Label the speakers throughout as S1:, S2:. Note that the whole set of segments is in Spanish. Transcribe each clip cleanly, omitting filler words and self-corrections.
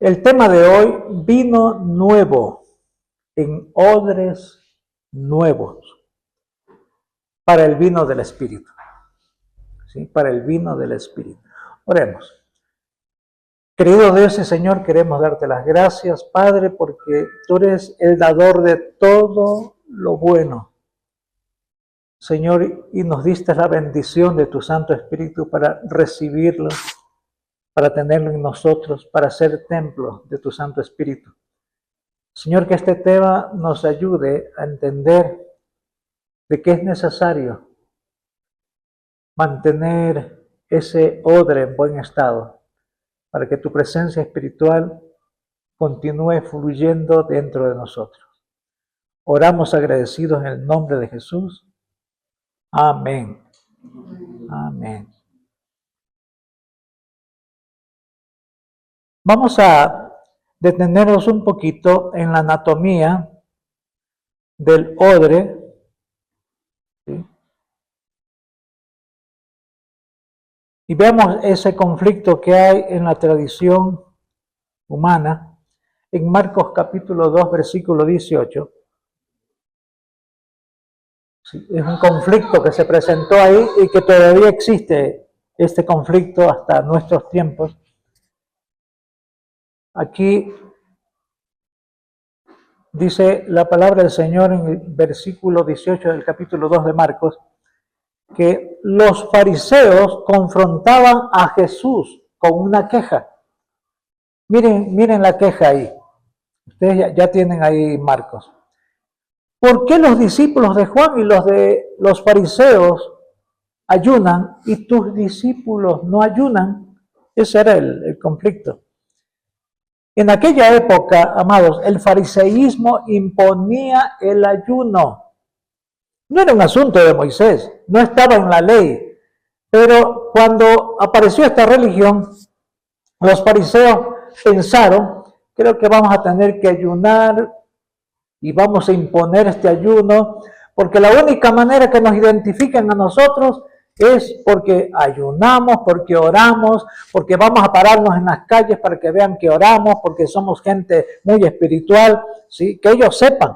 S1: El tema de hoy, vino nuevo en odres nuevos para el vino del Espíritu. ¿Sí? Para el vino del Espíritu. Oremos. Querido Dios y Señor, queremos darte las gracias, Padre, porque tú eres el dador de todo lo bueno. Señor, y nos diste la bendición de tu Santo Espíritu para recibirlo, para tenerlo en nosotros, para ser templo de tu Santo Espíritu. Señor, que este tema nos ayude a entender de que es necesario mantener ese odre en buen estado, para que tu presencia espiritual continúe fluyendo dentro de nosotros. Oramos agradecidos en el nombre de Jesús. Amén. Amén. Vamos a detenernos un poquito en la anatomía del odre. ¿Sí? Y veamos ese conflicto que hay en la tradición humana en Marcos capítulo 2, versículo 18. Sí, es un conflicto que se presentó ahí y que todavía existe este conflicto hasta nuestros tiempos. Aquí dice la palabra del Señor en el versículo 18 del capítulo 2 de Marcos, que los fariseos confrontaban a Jesús con una queja. Miren la queja ahí. Ustedes ya tienen ahí Marcos. ¿Por qué los discípulos de Juan y los de los fariseos ayunan y tus discípulos no ayunan? Ese era el conflicto. En aquella época, amados, el fariseísmo imponía el ayuno. No era un asunto de Moisés, no estaba en la ley. Pero cuando apareció esta religión, los fariseos pensaron, creo que vamos a tener que ayunar y vamos a imponer este ayuno, porque la única manera que nos identifiquen a nosotros es porque ayunamos, porque oramos, porque vamos a pararnos en las calles para que vean que oramos, porque somos gente muy espiritual, ¿sí? Que ellos sepan.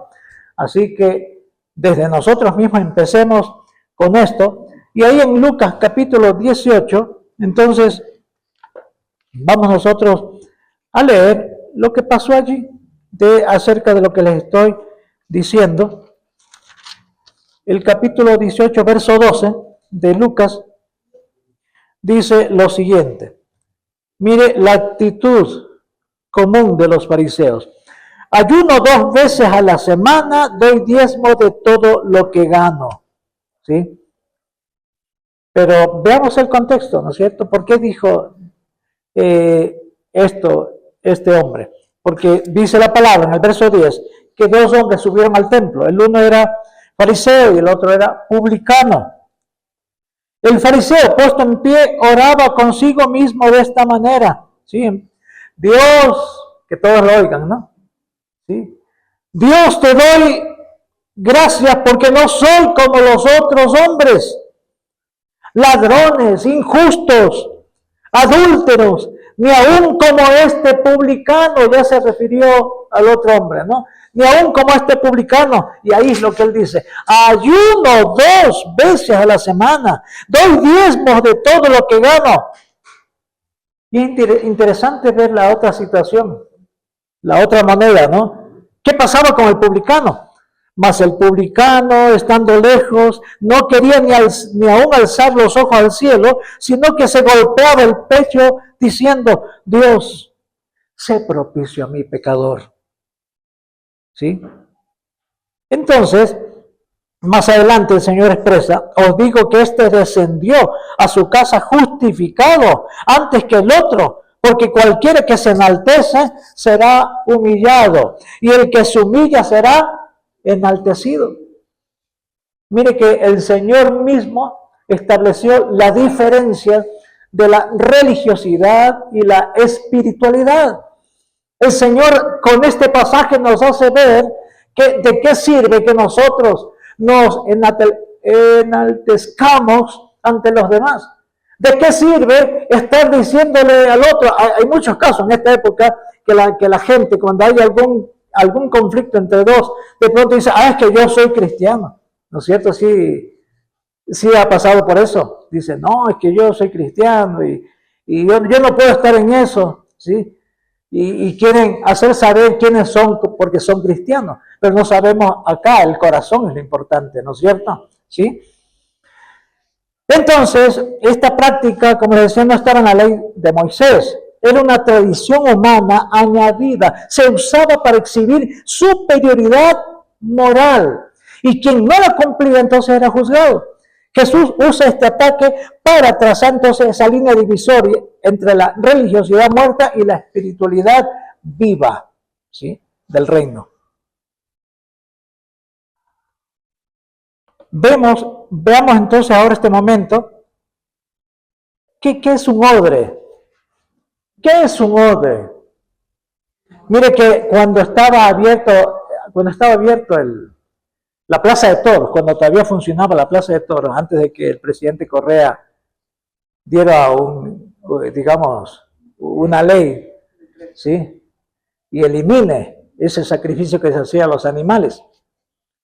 S1: Así que desde nosotros mismos empecemos con esto. Y ahí en Lucas capítulo 18, entonces vamos nosotros a leer lo que pasó allí acerca de lo que les estoy diciendo. El capítulo 18, verso 12 de Lucas dice lo siguiente. Mire la actitud común de los fariseos. Ayuno 2 veces a la semana, doy diezmo de todo lo que gano. ¿Sí? Pero veamos el contexto, ¿no es cierto? ¿Por qué dijo esto este hombre? Porque dice la palabra en el verso 10 que 2 hombres subieron al templo. El uno era fariseo y el otro era publicano. El fariseo, puesto en pie, oraba consigo mismo de esta manera. ¿Sí? Dios, que todos lo oigan, ¿no? ¿Sí? Dios, te doy gracias porque no soy como los otros hombres, ladrones, injustos, adúlteros, ni aún como este publicano. Ya se refirió al otro hombre, ¿no? Ni aún como este publicano. Y ahí es lo que él dice: ayuno 2 veces a la semana, doy diezmos de todo lo que gano. Y es interesante ver la otra situación, la otra manera, ¿no? ¿Qué pasaba con el publicano? Mas el publicano, estando lejos, no quería ni aún alzar los ojos al cielo, sino que se golpeaba el pecho diciendo: Dios, sé propicio a mi pecador. ¿Sí? Entonces, más adelante el Señor expresa: os digo que éste descendió a su casa justificado antes que el otro, porque cualquiera que se enaltece será humillado, y el que se humilla será enaltecido. Mire que el Señor mismo estableció la diferencia de la religiosidad y la espiritualidad. El Señor con este pasaje nos hace ver que de qué sirve que nosotros nos enaltezcamos ante los demás. ¿De qué sirve estar diciéndole al otro? Hay muchos casos en esta época que la gente, cuando hay algún conflicto entre dos, de pronto dice, es que yo soy cristiano, ¿no es cierto? Sí, sí ha pasado por eso. Dice, no, es que yo soy cristiano y yo no puedo estar en eso, ¿sí? Y quieren hacer saber quiénes son porque son cristianos, pero no sabemos acá, el corazón es lo importante, ¿no es cierto? ¿Sí? Entonces, esta práctica, como les decía, no estaba en la ley de Moisés, era una tradición humana añadida, se usaba para exhibir superioridad moral, y quien no la cumplía entonces era juzgado. Jesús usa este ataque para trazar entonces esa línea divisoria entre la religiosidad muerta y la espiritualidad viva, ¿sí?, del reino. Veamos entonces ahora este momento. ¿Qué es un odre? ¿Qué es un odre? Mire que cuando estaba abierto la Plaza de Toros, cuando todavía funcionaba la Plaza de Toros, antes de que el presidente Correa diera una ley, ¿sí?, y elimine ese sacrificio que se hacía a los animales,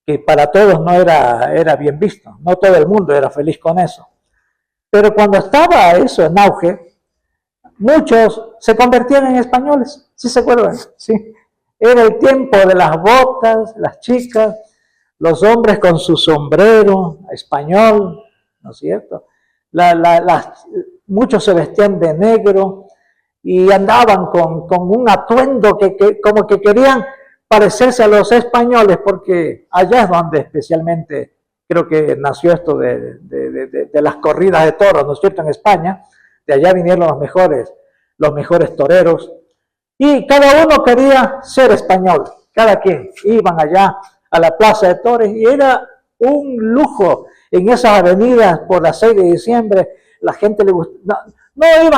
S1: que para todos no era bien visto, no todo el mundo era feliz con eso. Pero cuando estaba eso en auge, muchos se convertían en españoles, ¿sí se acuerdan? Sí. Era el tiempo de las botas, las chicas, los hombres con su sombrero español, ¿no es cierto? Muchos se vestían de negro y andaban con un atuendo que como que querían parecerse a los españoles, porque allá es donde especialmente creo que nació esto de las corridas de toros, ¿no es cierto?, en España. De allá vinieron los mejores toreros, y cada uno quería ser español, cada quien. Iban allá a la Plaza de Toros y era un lujo en esas avenidas por la 6 de diciembre, la gente le gustaba,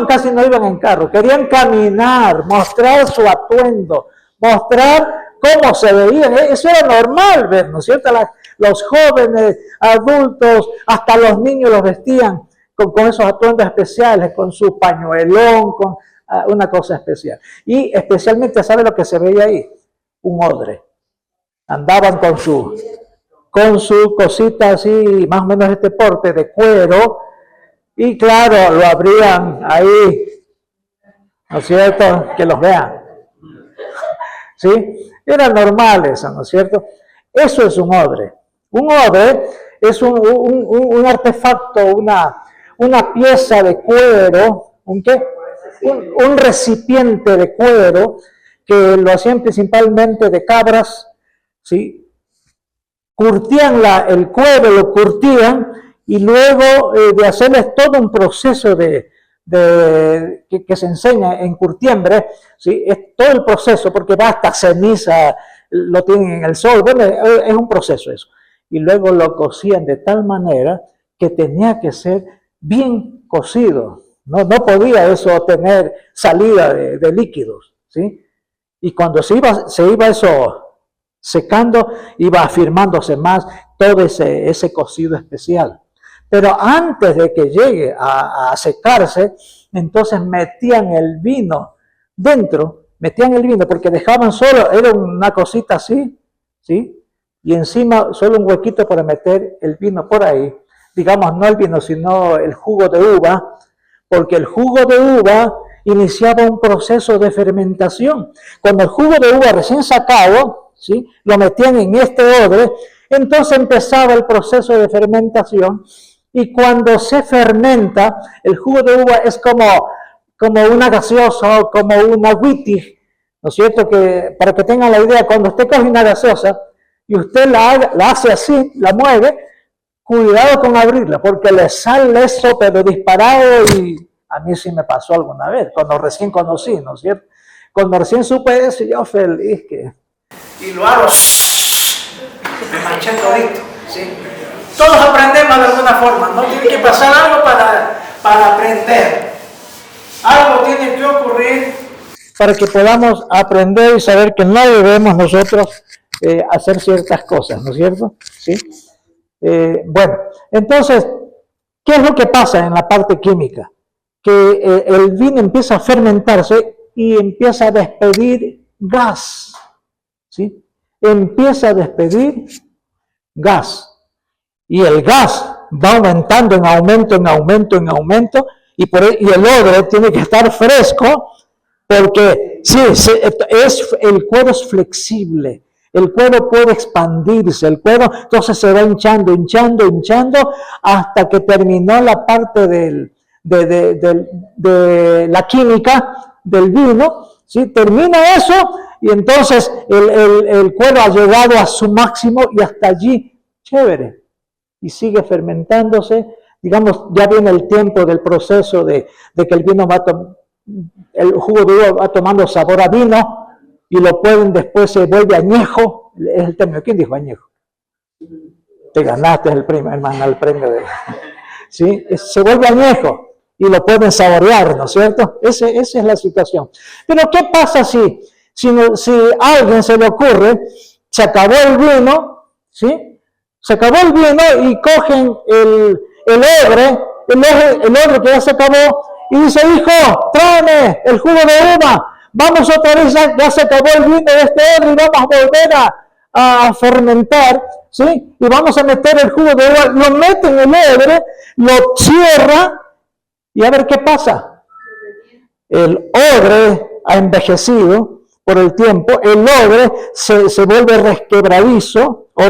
S1: casi no iban en carro, querían caminar, mostrar su atuendo, mostrar cómo se veían. Eso era normal ver, ¿no es cierto? Los jóvenes, adultos, hasta los niños los vestían con esos atuendos especiales, con su pañuelón, con una cosa especial. Y especialmente, ¿sabe lo que se veía ahí? Un odre. Andaban con su cosita así, más o menos este porte de cuero, y claro, lo abrían ahí, ¿no es cierto? Que los vean. ¿Sí? Era normal eso, ¿no es cierto? Eso es un odre. Un odre es un artefacto, una pieza de cuero, un recipiente de cuero que lo hacían principalmente de cabras, ¿sí? Curtían el cuero, lo curtían, y luego de hacerles todo un proceso que se enseña en curtiembre, ¿sí? Es todo el proceso, porque va hasta ceniza, lo tienen en el sol, bueno, es un proceso eso. Y luego lo cocían de tal manera que tenía que ser bien cocido, no podía eso tener salida de líquidos, ¿sí? Y cuando se iba eso secando, iba afirmándose más todo ese cocido especial. Pero antes de que llegue a secarse, entonces metían el vino dentro, porque dejaban solo, era una cosita así, ¿sí? Y encima solo un huequito para meter el vino por ahí. Digamos, no el vino, sino el jugo de uva, porque el jugo de uva iniciaba un proceso de fermentación. Cuando el jugo de uva recién sacado, ¿sí?, lo metían en este odre, entonces empezaba el proceso de fermentación, y cuando se fermenta, el jugo de uva es como una gaseosa o como una whisky, ¿no es cierto? Que para que tengan la idea, cuando usted coge una gaseosa y usted la hace así, la mueve, cuidado con abrirla, porque le sale eso pero disparado, y a mí sí me pasó alguna vez, cuando recién conocí, ¿no es cierto? Cuando recién supe eso, yo feliz y lo hago, me manché todito, ¿sí? Todos aprendemos de alguna forma, no tiene que pasar algo para aprender. Algo tiene que ocurrir para que podamos aprender y saber que no debemos nosotros hacer ciertas cosas, ¿no es cierto? ¿Sí? Bueno, entonces, ¿qué es lo que pasa en la parte química? Que el vino empieza a fermentarse y empieza a despedir gas, ¿sí? Empieza a despedir gas. Y el gas va aumentando en aumento, en aumento, en aumento, y el odre tiene que estar fresco, porque sí, el cuero es flexible, el cuero puede expandirse, el cuero entonces se va hinchando, hinchando, hinchando, hasta que terminó la parte de la química del vino, ¿sí? Termina eso, y entonces el cuero ha llegado a su máximo, y hasta allí, chévere, y sigue fermentándose. Digamos, ya viene el tiempo del proceso de que el vino el jugo de uva va tomando sabor a vino, y lo pueden después, se vuelve añejo. Es el término. ¿Quién dijo añejo? Te ganaste el premio, hermano, el premio de... ¿Sí? Se vuelve añejo y lo pueden saborear, ¿no es cierto? Esa es la situación. Pero ¿qué pasa si a alguien se le ocurre, se acabó el vino, ¿sí? Se acabó el vino y cogen el odre que ya se acabó, y dice: hijo, tráeme el jugo de uva, vamos otra vez, ya se acabó el vino de este odre y vamos a volver a fermentar, ¿sí? Y vamos a meter el jugo de uva, lo mete en el odre, lo cierra, y a ver qué pasa. El odre ha envejecido por el tiempo, el odre se vuelve resquebradizo o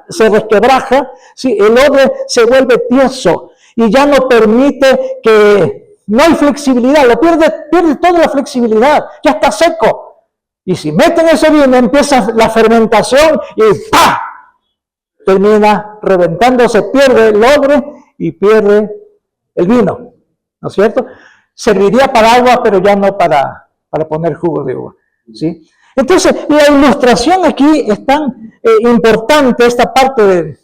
S1: se resquebraja, ¿sí? El odre se vuelve tieso y ya no permite no hay flexibilidad, pierde toda la flexibilidad, ya está seco. Y si meten ese vino, empieza la fermentación y ¡pah! Termina reventándose, pierde el odre y pierde el vino, ¿no es cierto? Serviría para agua, pero ya no para poner jugo de uva, ¿sí? Entonces, la ilustración aquí es tan importante, esta parte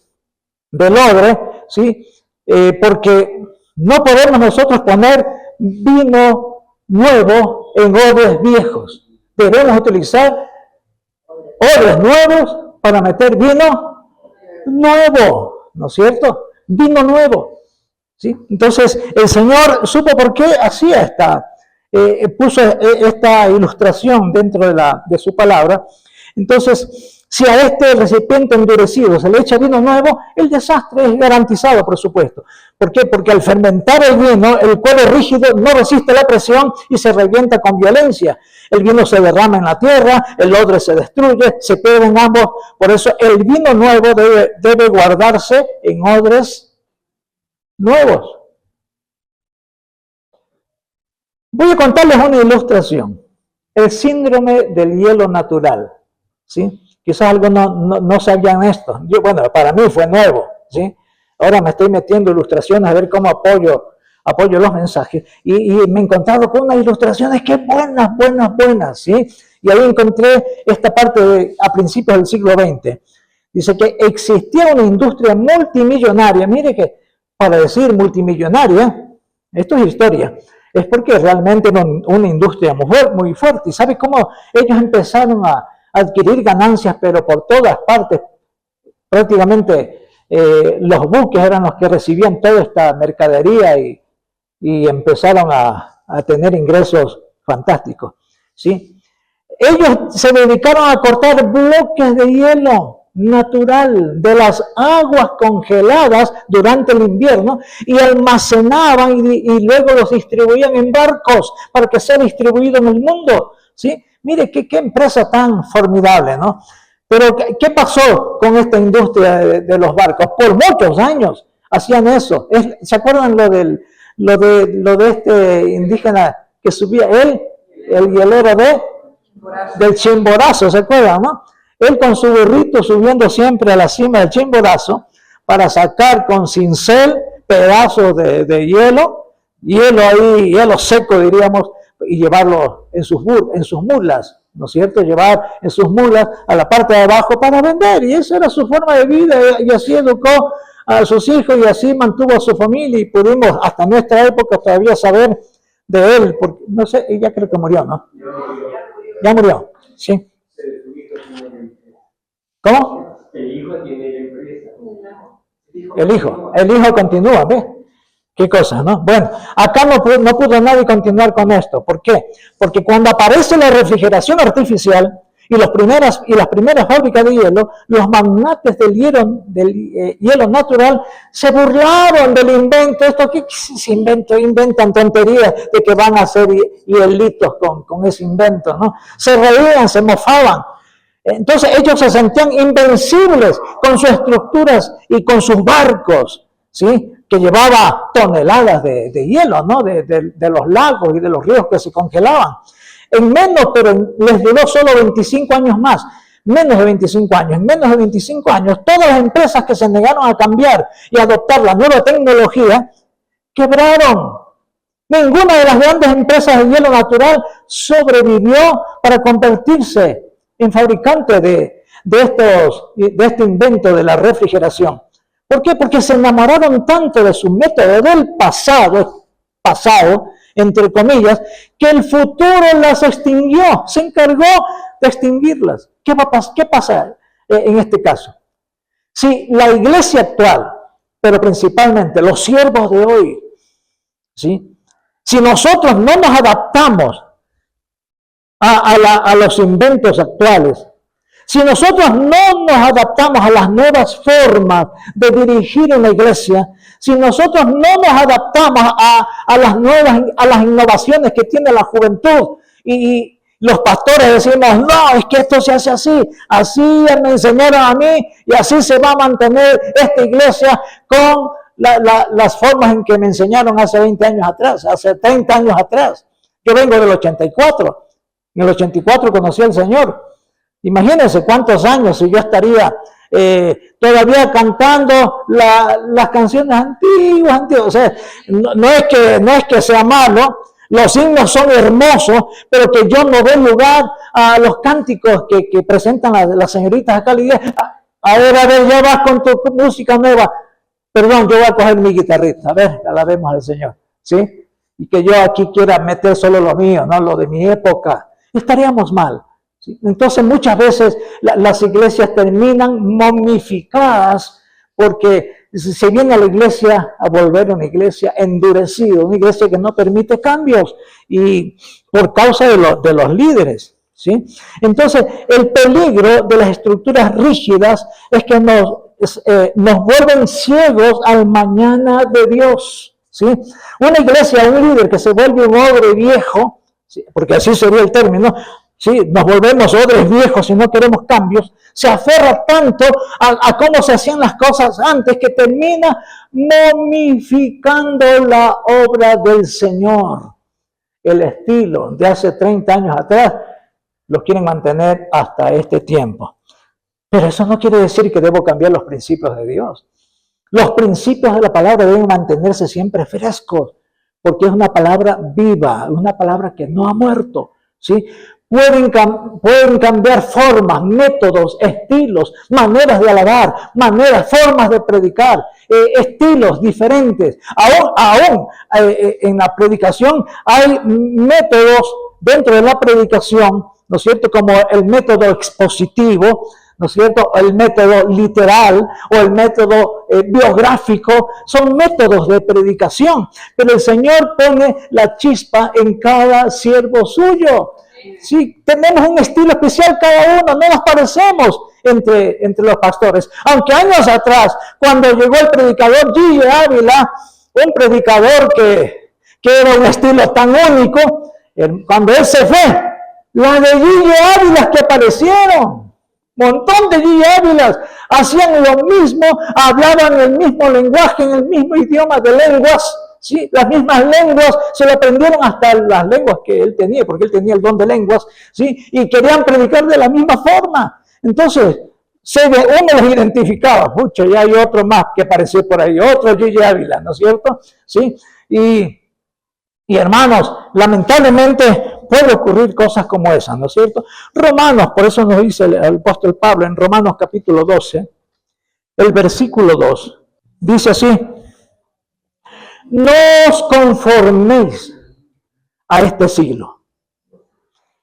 S1: del odre, ¿sí? Porque no podemos nosotros poner vino nuevo en odres viejos. Debemos utilizar odres nuevos para meter vino nuevo, ¿no es cierto? Vino nuevo, ¿sí? Entonces, el Señor supo por qué hacía puso esta ilustración dentro de su palabra. Entonces, si a este recipiente endurecido se le echa vino nuevo, el desastre es garantizado, por supuesto. ¿Por qué? Porque al fermentar el vino, el cuero rígido no resiste la presión y se revienta con violencia. El vino se derrama en la tierra, el odre se destruye, se pierden ambos. Por eso el vino nuevo debe guardarse en odres nuevos. Voy a contarles una ilustración. El síndrome del hielo natural, ¿sí? Quizás algunos no sabían esto. Bueno, para mí fue nuevo, ¿sí? Ahora me estoy metiendo ilustraciones a ver cómo apoyo los mensajes. Y me he encontrado con unas ilustraciones que buenas, ¿sí? Y ahí encontré esta parte a principios del siglo XX. Dice que existía una industria multimillonaria. Mire que para decir multimillonaria, esto es historia. Es porque realmente era una industria muy fuerte. ¿Y sabe cómo ellos empezaron a adquirir ganancias, pero por todas partes? Prácticamente los buques eran los que recibían toda esta mercadería y empezaron a tener ingresos fantásticos, ¿sí? Ellos se dedicaron a cortar bloques de hielo natural de las aguas congeladas durante el invierno y almacenaban y luego los distribuían en barcos para que sea distribuido en el mundo, ¿sí? Mire qué empresa tan formidable, ¿no? Pero ¿qué pasó con esta industria de los barcos? Por muchos años hacían eso. ¿Se acuerdan lo de este indígena que subía el hielero del Chimborazo? ¿Se acuerdan, no? Él con su burrito subiendo siempre a la cima del Chimborazo para sacar con cincel pedazos de hielo ahí, hielo seco diríamos, y llevarlo en sus mulas, ¿no es cierto? Llevar en sus mulas a la parte de abajo para vender, y esa era su forma de vida, y así educó a sus hijos y así mantuvo a su familia, y pudimos hasta nuestra época todavía saber de él, porque no sé, ella creo que murió, ¿no? Ya murió, sí. ¿Cómo? El hijo tiene la empresa. El hijo continúa, ¿ves? ¿Qué cosa, no? Bueno, acá no pudo nadie continuar con esto. ¿Por qué? Porque cuando aparece la refrigeración artificial y las primeras fábricas de hielo, los magnates del hielo natural se burlaron del invento. ¿Esto qué es invento? Inventan tonterías de que van a hacer hielitos con ese invento, ¿no? Se reían, se mofaban. Entonces ellos se sentían invencibles con sus estructuras y con sus barcos, ¿sí? Que llevaba toneladas de hielo, ¿no? De los lagos y de los ríos que se congelaban. Pero les duró solo 25 años más, menos de 25 años. En menos de 25 años, todas las empresas que se negaron a cambiar y adoptar la nueva tecnología, quebraron. Ninguna de las grandes empresas de hielo natural sobrevivió para convertirse en fabricante de este invento de la refrigeración. ¿Por qué? Porque se enamoraron tanto de su método del pasado, entre comillas, que el futuro las extinguió, se encargó de extinguirlas. ¿Qué pasa en este caso? Si la iglesia actual, pero principalmente los siervos de hoy, ¿sí? Si nosotros no nos adaptamos a los inventos actuales, si nosotros no nos adaptamos a las nuevas formas de dirigir una iglesia, si nosotros no nos adaptamos a las innovaciones que tiene la juventud y los pastores decimos, no, es que esto se hace así me enseñaron a mí y así se va a mantener esta iglesia con las formas en que me enseñaron hace 20 años atrás, hace 30 años atrás. Yo vengo del 84, en el 84 conocí al Señor. Imagínense cuántos años si yo estaría todavía cantando las canciones antiguas. O sea, no es que sea malo, los himnos son hermosos, pero que yo no doy lugar a los cánticos que presentan las señoritas acá. A ver, ya vas con tu música nueva. Perdón, yo voy a coger mi guitarrita. A ver, alabemos al Señor, ¿sí? Y que yo aquí quiera meter solo lo mío, no lo de mi época. Estaríamos mal. ¿Sí? Entonces muchas veces las iglesias terminan momificadas porque se viene a la iglesia a volver una iglesia endurecida, una iglesia que no permite cambios y por causa de los líderes. ¿Sí? Entonces el peligro de las estructuras rígidas es que nos vuelven ciegos al mañana de Dios. ¿Sí? Una iglesia, un líder que se vuelve un odre viejo, ¿sí? Porque así sería el término, ¿sí? Nos volvemos odres viejos y no queremos cambios, se aferra tanto a cómo se hacían las cosas antes que termina momificando la obra del Señor. El estilo de hace 30 años atrás lo quieren mantener hasta este tiempo. Pero eso no quiere decir que debo cambiar los principios de Dios. Los principios de la palabra deben mantenerse siempre frescos, porque es una palabra viva, una palabra que no ha muerto, ¿sí? Pueden cambiar formas, métodos, estilos, maneras de alabar, formas de predicar, estilos diferentes. Aún en la predicación hay métodos dentro de la predicación, ¿no es cierto? Como el método expositivo, ¿no es cierto? El método literal o el método biográfico, son métodos de predicación. Pero el Señor pone la chispa en cada siervo suyo. Sí, tenemos un estilo especial cada uno, no nos parecemos entre los pastores. Aunque años atrás, cuando llegó el predicador Gigi Ávila, un predicador que era un estilo tan único, cuando él se fue, la de Gigi Ávila que aparecieron, montón de Gigi Ávilas, hacían lo mismo, hablaban el mismo lenguaje, en el mismo idioma de lenguas. Sí, las mismas lenguas, se lo aprendieron hasta las lenguas que él tenía, porque él tenía el don de lenguas, ¿sí? Y querían predicar de la misma forma. Entonces, uno los identificaba, pucha, ya hay otro más que apareció por ahí, otro Gigi Ávila, ¿no es cierto? ¿Sí? Y hermanos, lamentablemente puede ocurrir cosas como esas, ¿no es cierto? Romanos, por eso nos dice el apóstol Pablo en Romanos capítulo 12, el versículo 2, dice así: no os conforméis a este siglo.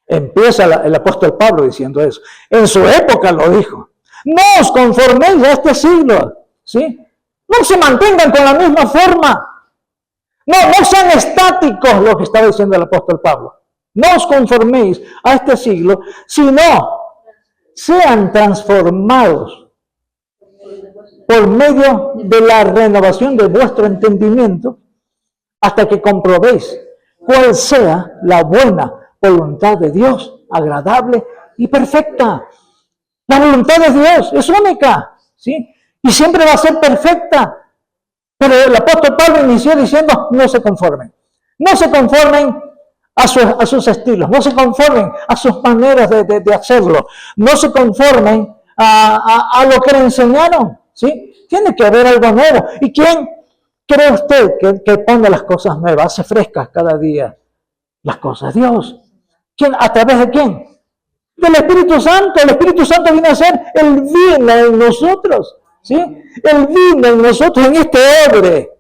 S1: Empieza el apóstol Pablo diciendo eso. En su época lo dijo. No os conforméis a este siglo. ¿Sí? No se mantengan con la misma forma. No sean estáticos, lo que estaba diciendo el apóstol Pablo. No os conforméis a este siglo, sino sean transformados por medio de la renovación de vuestro entendimiento, hasta que comprobéis cuál sea la buena voluntad de Dios, agradable y perfecta. La voluntad de Dios es única, ¿sí? Y siempre va a ser perfecta. Pero el apóstol Pablo inició diciendo, no se conformen. No se conformen a sus estilos, no se conformen a sus maneras de hacerlo, no se conformen a lo que le enseñaron, ¿sí? Tiene que haber algo nuevo. ¿Y quién cree usted que pone las cosas nuevas, hace frescas cada día las cosas? Dios. ¿Quién? ¿A través de quién? Del Espíritu Santo. El Espíritu Santo viene a ser el vino en nosotros, ¿sí? El vino en nosotros, en este odre,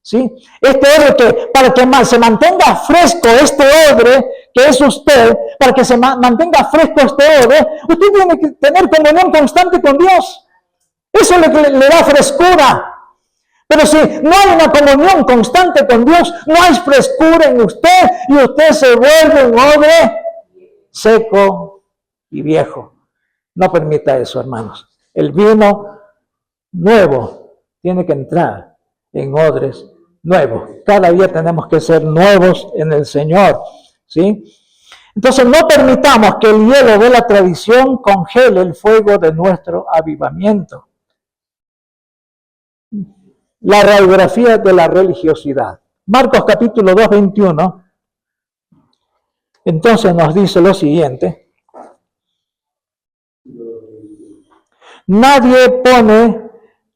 S1: ¿sí? Este odre que, para que se mantenga fresco este odre, que es usted, para que se mantenga fresco este odre, usted tiene que tener comunión constante con Dios. Eso le da frescura. Pero si no hay una comunión constante con Dios, no hay frescura en usted, y usted se vuelve un odre seco y viejo. No permita eso, hermanos. El vino nuevo tiene que entrar en odres nuevos. Cada día tenemos que ser nuevos en el Señor, ¿sí? Entonces no permitamos que el hielo de la tradición congele el fuego de nuestro avivamiento. La radiografía de la religiosidad. Marcos capítulo 2, 21. Entonces nos dice lo siguiente. Nadie pone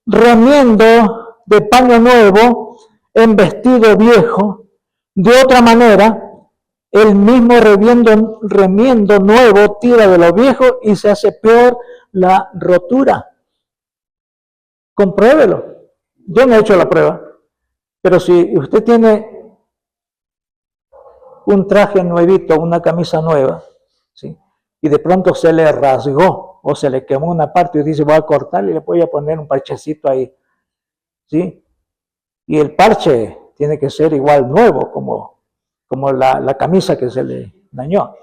S1: remiendo de paño nuevo en vestido viejo. De otra manera, el mismo remiendo nuevo tira de lo viejo y se hace peor la rotura. Compruébelo. Yo no he hecho la prueba, pero si usted tiene un traje nuevito, una camisa nueva, ¿sí? Y de pronto se le rasgó o se le quemó una parte y dice, voy a cortarle y le voy a poner un parchecito ahí, ¿sí? Y el parche tiene que ser igual nuevo, como la camisa que se le dañó.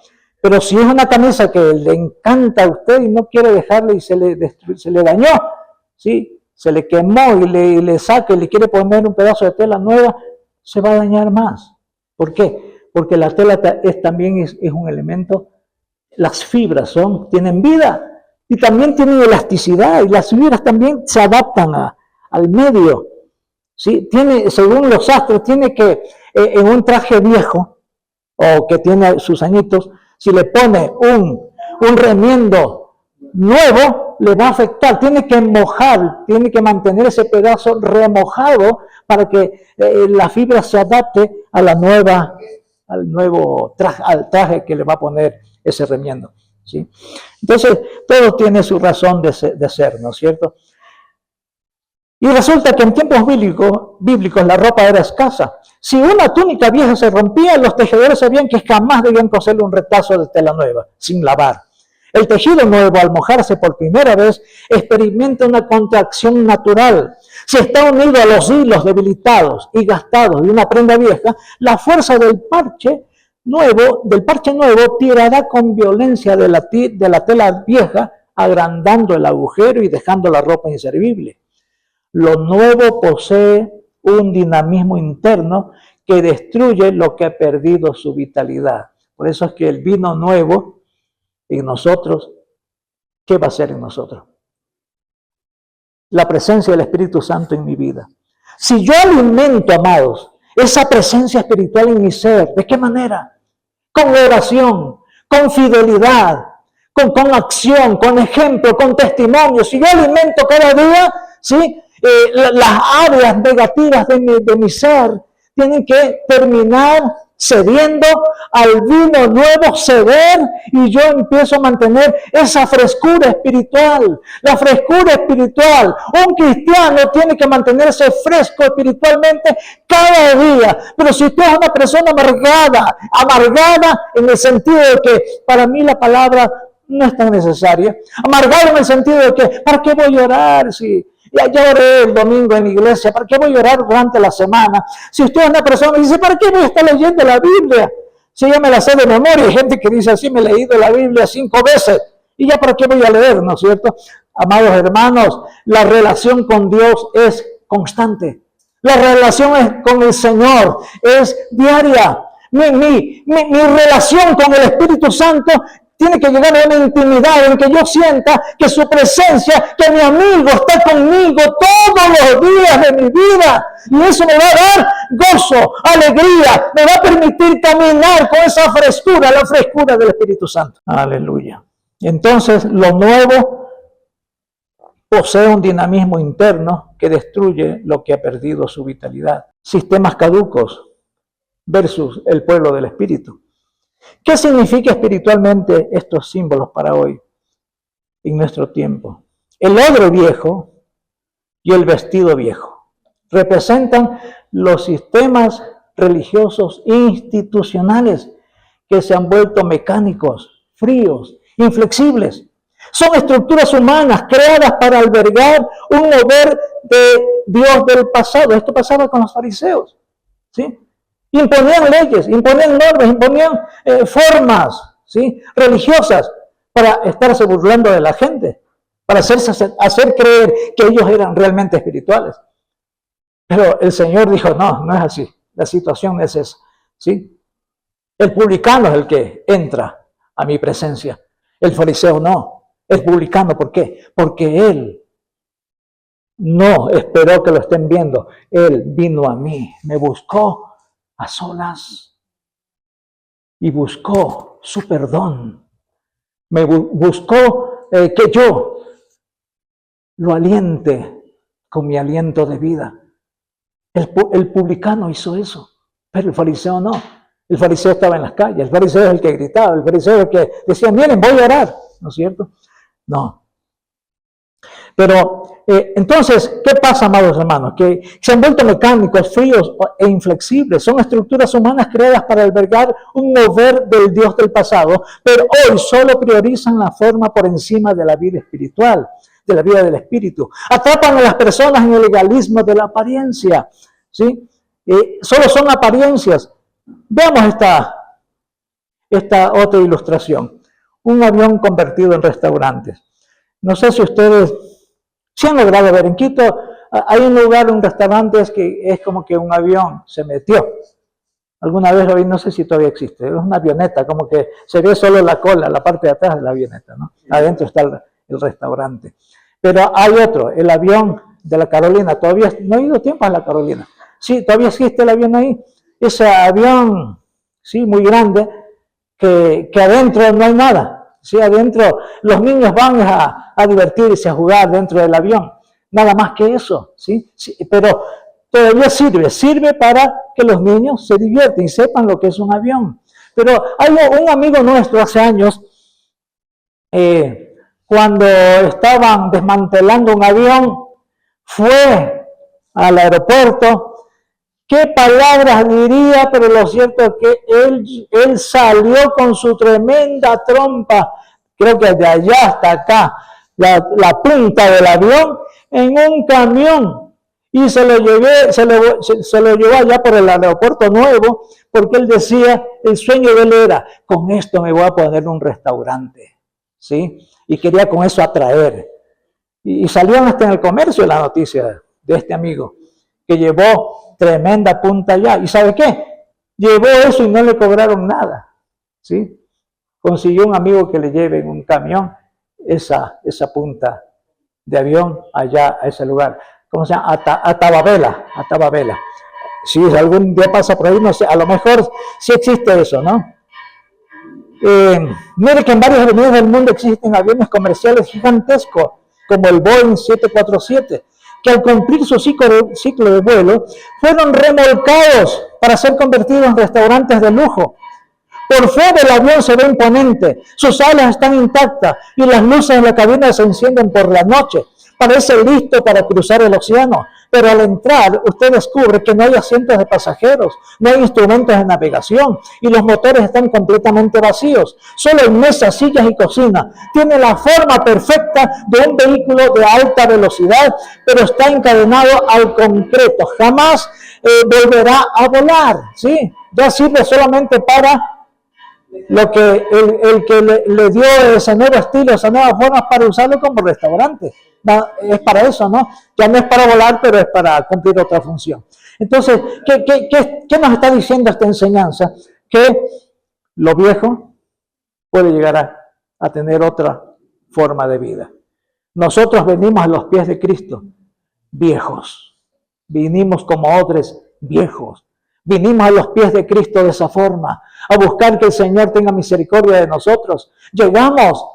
S1: Pero si es una camisa que le encanta a usted y no quiere dejarle y se le dañó, ¿sí? Se le quemó y le saca y le quiere poner un pedazo de tela nueva, se va a dañar más. ¿Por qué? Porque la tela también es un elemento, las fibras tienen vida y también tienen elasticidad, y las fibras también se adaptan al medio, ¿sí? Según los astros, tiene que, en un traje viejo, o que tiene sus añitos, si le pone un remiendo nuevo, le va a afectar. Tiene que mojar, tiene que mantener ese pedazo remojado para que la fibra se adapte a al nuevo traje, al traje que le va a poner ese remiendo, ¿sí? Entonces, todo tiene su razón de ser, ¿no es cierto? Y resulta que en tiempos bíblicos la ropa era escasa. Si una túnica vieja se rompía, los tejedores sabían que jamás debían coserle un retazo de tela nueva, sin lavar. El tejido nuevo, al mojarse por primera vez, experimenta una contracción natural. Si está unido a los hilos debilitados y gastados de una prenda vieja, la fuerza del parche nuevo tirará con violencia de la tela vieja, agrandando el agujero y dejando la ropa inservible. Lo nuevo posee un dinamismo interno que destruye lo que ha perdido su vitalidad. Por eso es que el vino nuevo en nosotros, ¿qué va a hacer en nosotros? La presencia del Espíritu Santo en mi vida. Si yo alimento, amados, esa presencia espiritual en mi ser, ¿de qué manera? Con oración, con fidelidad, con acción, con ejemplo, con testimonio. Si yo alimento cada día, ¿sí? Las áreas negativas de mi ser tienen que terminar cediendo al vino nuevo, ceder, y yo empiezo a mantener esa frescura espiritual. La frescura espiritual. Un cristiano tiene que mantenerse fresco espiritualmente cada día. Pero si usted es una persona amargada en el sentido de que para mí la palabra no es tan necesaria, amargado en el sentido de que ¿para qué voy a orar si Ya oré el domingo en la iglesia, ¿para qué voy a orar durante la semana? Si usted es una persona que dice, ¿para qué voy a estar leyendo la Biblia? Si yo me la sé de memoria, hay gente que dice así, me he leído la Biblia 5 veces, y ya para qué voy a leer, ¿no es cierto? Amados hermanos, la relación con Dios es constante. La relación con el Señor es diaria. Mi relación con el Espíritu Santo tiene que llegar a una intimidad en que yo sienta que su presencia, que mi amigo está conmigo todos los días de mi vida. Y eso me va a dar gozo, alegría, me va a permitir caminar con esa frescura, la frescura del Espíritu Santo. Aleluya. Entonces, lo nuevo posee un dinamismo interno que destruye lo que ha perdido su vitalidad. Sistemas caducos versus el pueblo del Espíritu. ¿Qué significa espiritualmente estos símbolos para hoy, en nuestro tiempo? El odre viejo y el vestido viejo representan los sistemas religiosos institucionales que se han vuelto mecánicos, fríos, inflexibles. Son estructuras humanas creadas para albergar un mover de Dios del pasado. Esto pasaba con los fariseos, ¿sí? Imponían leyes, imponían normas, imponían formas, ¿sí?, religiosas para estarse burlando de la gente, para hacer creer que ellos eran realmente espirituales. Pero el Señor dijo, no es así, la situación es esa, ¿sí? El publicano es el que entra a mi presencia, el fariseo no. El publicano, ¿por qué? Porque él no esperó que lo estén viendo, él vino a mí, me buscó a solas y buscó su perdón, me buscó que yo lo aliente con mi aliento de vida. El publicano hizo eso, pero el fariseo no. El fariseo estaba en las calles, el fariseo es el que gritaba, el fariseo es el que decía, miren, voy a orar, ¿no es cierto? No. Pero entonces, ¿qué pasa, amados hermanos? Que se han vuelto mecánicos, fríos e inflexibles. Son estructuras humanas creadas para albergar un mover del Dios del pasado, pero hoy solo priorizan la forma por encima de la vida espiritual, de la vida del espíritu. Atrapan a las personas en el legalismo de la apariencia, ¿sí? Solo son apariencias. Veamos esta otra ilustración. Un avión convertido en restaurantes. No sé si ustedes se han logrado ver. En Quito hay un lugar, un restaurante que es como que un avión se metió. Alguna vez lo vi, no sé si todavía existe. Es una avioneta, como que se ve solo la cola, la parte de atrás de la avioneta, ¿no? Adentro está el restaurante. Pero hay otro, el avión de la Carolina. Todavía no he ido tiempo a la Carolina. Sí, todavía existe el avión ahí. Ese avión, sí, muy grande, que adentro no hay nada. Sí, adentro los niños van a divertirse, a jugar dentro del avión. Nada más que eso, ¿sí? Sí, pero todavía sirve para que los niños se divierten y sepan lo que es un avión. Pero hay un amigo nuestro hace años, cuando estaban desmantelando un avión, fue al aeropuerto. ¿Qué palabras diría? Pero lo cierto es que él salió con su tremenda trompa, creo que de allá hasta acá, la punta del avión, en un camión. Y se lo llevó allá por el aeropuerto nuevo, porque él decía, el sueño de él era, con esto me voy a poner un restaurante, ¿sí? Y quería con eso atraer. Y salieron hasta en el comercio la noticia de este amigo, que llevó tremenda punta allá. ¿Y sabe qué? Llevó eso y no le cobraron nada, ¿sí? Consiguió un amigo que le lleve en un camión esa punta de avión allá a ese lugar. ¿Cómo se llama? A Tababela. Si algún día pasa por ahí, no sé, a lo mejor sí existe eso, ¿no? Mire que en varias avenidas del mundo existen aviones comerciales gigantescos, como el Boeing 747, que al cumplir su ciclo de vuelo, fueron remolcados para ser convertidos en restaurantes de lujo. Por fuera el avión se ve imponente, sus alas están intactas y las luces en la cabina se encienden por la noche. parece listo para cruzar el océano, pero al entrar usted descubre que no hay asientos de pasajeros, no hay instrumentos de navegación y los motores están completamente vacíos. Solo hay mesas, sillas y cocina. Tiene la forma perfecta de un vehículo de alta velocidad, pero está encadenado al concreto. Jamás volverá a volar, ¿sí? Ya sirve solamente para lo que el que le dio ese nuevo estilo, esa nueva forma para usarlo como restaurante. No, es para eso, ¿no? Ya no es para volar, pero es para cumplir otra función. Entonces, ¿qué nos está diciendo esta enseñanza? Que lo viejo puede llegar a tener otra forma de vida. Nosotros venimos a los pies de Cristo viejos. Vinimos como odres viejos. Vinimos a los pies de Cristo de esa forma, a buscar que el Señor tenga misericordia de nosotros. Llegamos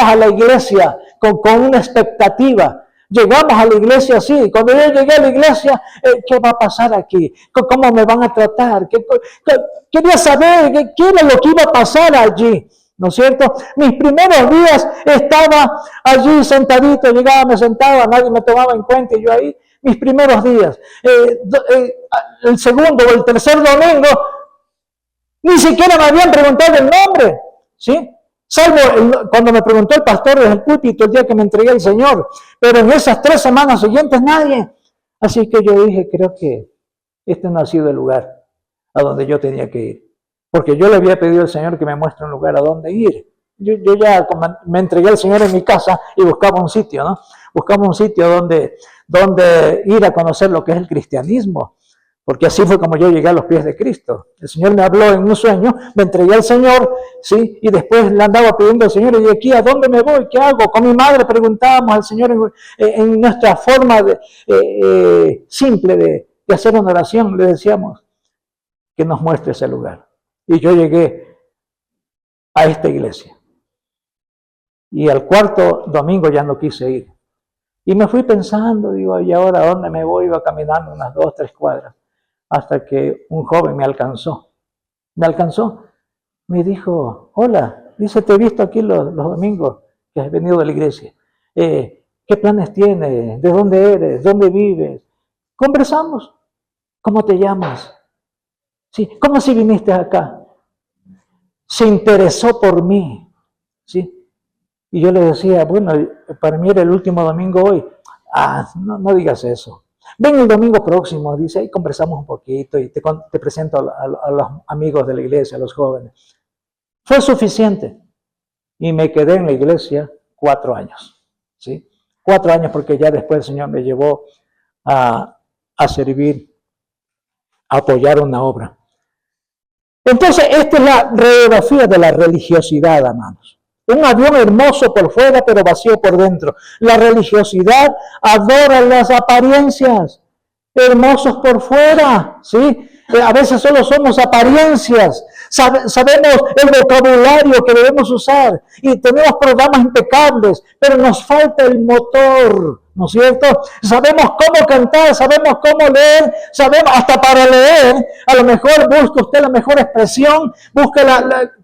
S1: a la iglesia con una expectativa. Llegamos a la iglesia así. Cuando yo llegué a la iglesia, ¿qué va a pasar aquí? ¿Cómo me van a tratar? Quería saber qué era lo que iba a pasar allí, ¿no es cierto? Mis primeros días estaba allí sentadito, llegaba, me sentaba, nadie me tomaba en cuenta y yo ahí. Mis primeros días, el segundo o el tercer domingo, ni siquiera me habían preguntado el nombre, ¿sí? Salvo cuando me preguntó el pastor desde el púlpito el día que me entregué al Señor, pero en esas 3 semanas siguientes nadie. Así que yo dije, creo que este no ha sido el lugar a donde yo tenía que ir, porque yo le había pedido al Señor que me muestre un lugar a donde ir. Yo ya me entregué al Señor en mi casa y buscaba un sitio, ¿no? Buscaba un sitio donde ir a conocer lo que es el cristianismo, porque así fue como yo llegué a los pies de Cristo. El Señor me habló en un sueño, me entregué al Señor, ¿sí? Y después le andaba pidiendo al Señor, y de aquí, ¿a dónde me voy? ¿Qué hago? Con mi madre preguntábamos al Señor en nuestra forma simple de hacer una oración, le decíamos que nos muestre ese lugar. Y yo llegué a esta iglesia. Y al 4º domingo ya no quise ir. Y me fui pensando, digo, ¿y ahora a dónde me voy? Iba caminando unas 2, 3 cuadras, hasta que un joven me alcanzó. Me dijo, hola, dice, te he visto aquí los domingos que has venido de la iglesia. ¿Qué planes tienes? ¿De dónde eres? ¿Dónde vives? Conversamos. ¿Cómo te llamas? Sí. ¿Cómo si viniste acá? Se interesó por mí, ¿sí? Y yo le decía, bueno, para mí era el último domingo hoy. No digas eso. Ven el domingo próximo, dice, ahí conversamos un poquito y te presento a los amigos de la iglesia, a los jóvenes. Fue suficiente. Y me quedé en la iglesia 4 años, ¿sí? 4 años porque ya después el Señor me llevó a servir, a apoyar una obra. Entonces, esta es la radiografía de la religiosidad, hermanos. Un avión hermoso por fuera, pero vacío por dentro. La religiosidad adora las apariencias. Hermosos por fuera, ¿sí? A veces solo somos apariencias. Sabemos el vocabulario que debemos usar y tenemos programas impecables, pero nos falta el motor, ¿no es cierto? Sabemos cómo cantar, sabemos cómo leer, sabemos hasta para leer. A lo mejor busca usted la mejor expresión, busque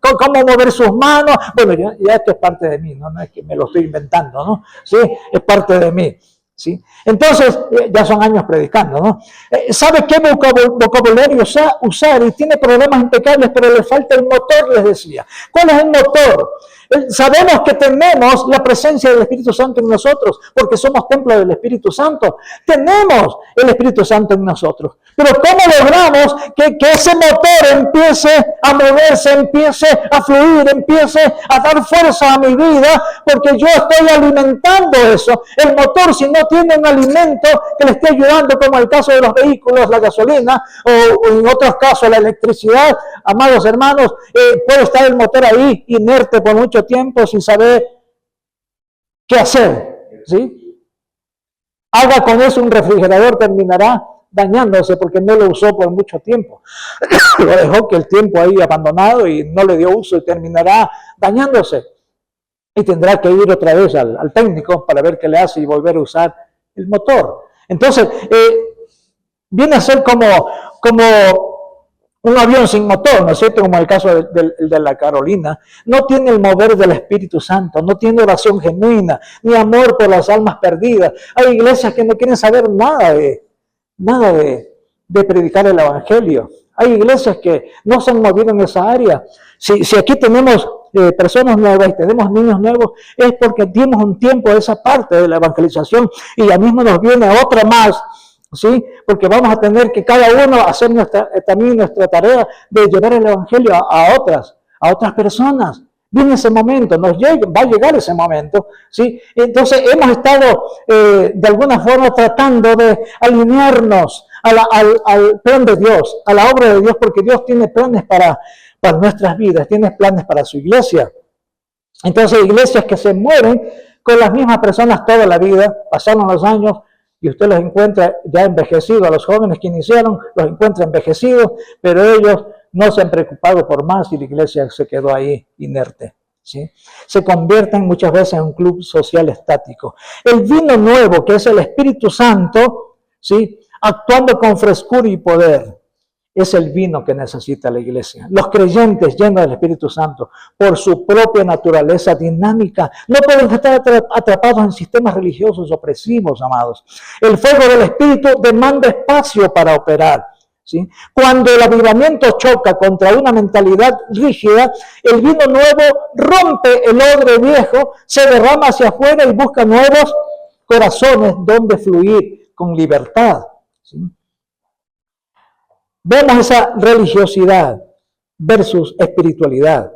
S1: cómo mover sus manos. Bueno, ya esto es parte de mí, no es que me lo estoy inventando, ¿no? Sí, es parte de mí. ¿Sí? Entonces, ya son años predicando, ¿no? ¿Sabe qué vocabulario usar? Y tiene problemas impecables, pero le falta el motor, les decía. ¿Cuál es el motor? Sabemos que tenemos la presencia del Espíritu Santo en nosotros, porque somos templo del Espíritu Santo. Tenemos el Espíritu Santo en nosotros. Pero ¿cómo logramos que ese motor empiece a moverse, empiece a fluir, empiece a dar fuerza a mi vida? Porque yo estoy alimentando eso. El motor, si no tiene un alimento que le esté ayudando, como el caso de los vehículos, la gasolina, o en otros casos la electricidad, amados hermanos, puede estar el motor ahí inerte por mucho tiempo sin saber qué hacer, ¿sí? Haga con eso un refrigerador, terminará dañándose porque no lo usó por mucho tiempo. Lo dejó que el tiempo ahí abandonado y no le dio uso y terminará dañándose. Y tendrá que ir otra vez al técnico para ver qué le hace y volver a usar el motor. Entonces, viene a ser como Un avión sin motor, ¿no es cierto? Como el caso de la Carolina, no tiene el mover del Espíritu Santo, no tiene oración genuina, ni amor por las almas perdidas. Hay iglesias que no quieren saber nada de predicar el Evangelio. Hay iglesias que no se han movido en esa área. Si aquí tenemos personas nuevas y tenemos niños nuevos, es porque dimos un tiempo a esa parte de la evangelización y ya mismo nos viene otra más. ¿Sí? Porque vamos a tener que cada uno hacer también nuestra tarea de llevar el Evangelio a otras personas. Viene ese momento, va a llegar ese momento, ¿sí? Entonces hemos estado de alguna forma tratando de alinearnos al plan de Dios, a la obra de Dios, porque Dios tiene planes para nuestras vidas, tiene planes para su iglesia. Entonces iglesias que se mueven con las mismas personas toda la vida, pasaron los años, y usted los encuentra ya envejecidos, a los jóvenes que iniciaron, los encuentra envejecidos, pero ellos no se han preocupado por más y la iglesia se quedó ahí inerte. ¿Sí? Se convierten muchas veces en un club social estático. El vino nuevo, que es el Espíritu Santo, ¿sí? Actuando con frescura y poder, es el vino que necesita la iglesia. Los creyentes llenos del Espíritu Santo, por su propia naturaleza dinámica, no pueden estar atrapados en sistemas religiosos opresivos, amados. El fuego del Espíritu demanda espacio para operar. ¿Sí? Cuando el avivamiento choca contra una mentalidad rígida, el vino nuevo rompe el odre viejo, se derrama hacia afuera y busca nuevos corazones donde fluir con libertad. ¿Sí? Vemos esa religiosidad versus espiritualidad.